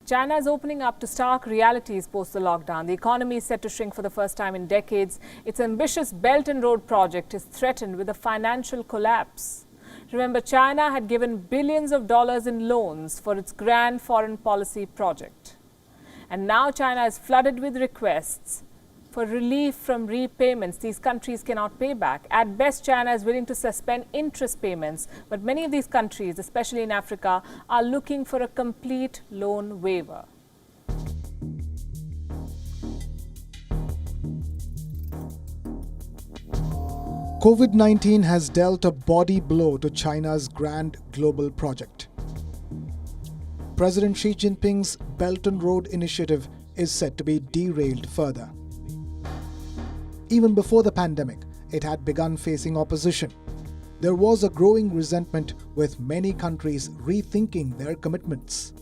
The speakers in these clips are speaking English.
China is opening up to stark realities post the lockdown. The economy is set to shrink for the first time in decades. Its ambitious Belt and Road project is threatened with a financial collapse. Remember, China had given billions of dollars in loans for its grand foreign policy project. And now China is flooded with requests for relief from repayments these countries cannot pay back. At best, China is willing to suspend interest payments, but many of these countries, especially in Africa, are looking for a complete loan waiver. COVID-19 has dealt a body blow to China's grand global project. President Xi Jinping's Belt and Road initiative is set to be derailed further. Even before the pandemic, it had begun facing opposition. There was a growing resentment, with many countries rethinking their commitments.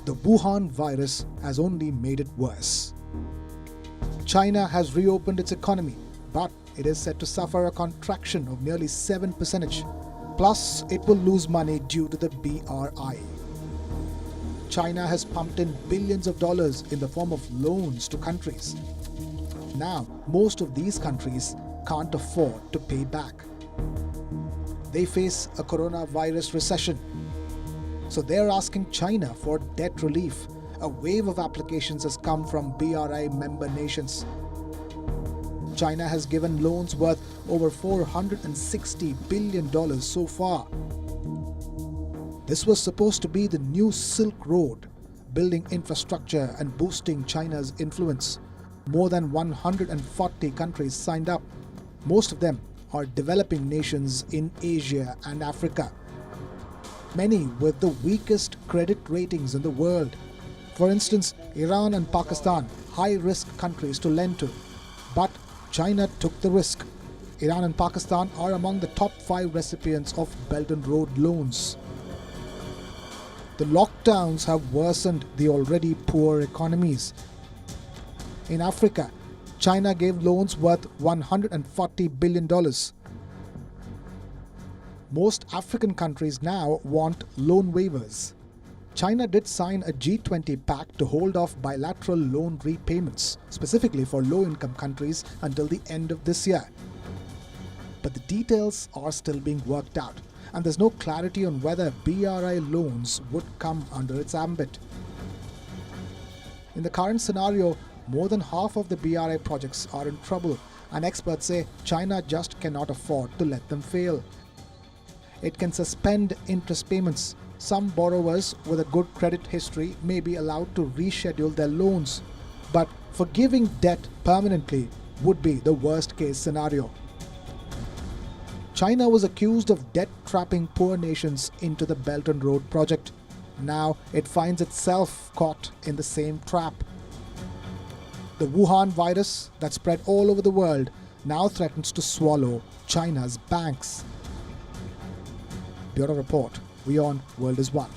The Wuhan virus has only made it worse. China has reopened its economy, but it is set to suffer a contraction of nearly 7%. Plus, it will lose money due to the BRI. China has pumped in billions of dollars in the form of loans to countries. Now, most of these countries can't afford to pay back. They face a coronavirus recession. So they're asking China for debt relief. A wave of applications has come from BRI member nations. China has given loans worth over $460 billion so far. This was supposed to be the new Silk Road, building infrastructure and boosting China's influence. More than 140 countries signed up. Most of them are developing nations in Asia and Africa. Many with the weakest credit ratings in the world. For instance, Iran and Pakistan, high-risk countries to lend to. But China took the risk. Iran and Pakistan are among the top 5 recipients of Belt and Road loans. The lockdowns have worsened the already poor economies. In Africa, China gave loans worth $140 billion. Most African countries now want loan waivers. China did sign a G20 pact to hold off bilateral loan repayments, specifically for low-income countries, until the end of this year. But the details are still being worked out, and there's no clarity on whether BRI loans would come under its ambit. In the current scenario, more than half of the BRI projects are in trouble, and experts say China just cannot afford to let them fail. It can suspend interest payments. Some borrowers with a good credit history may be allowed to reschedule their loans, but forgiving debt permanently would be the worst-case scenario. China was accused of debt-trapping poor nations into the Belt and Road project. Now it finds itself caught in the same trap. The Wuhan virus that spread all over the world now threatens to swallow China's banks. Bureau Report. WION, World is One.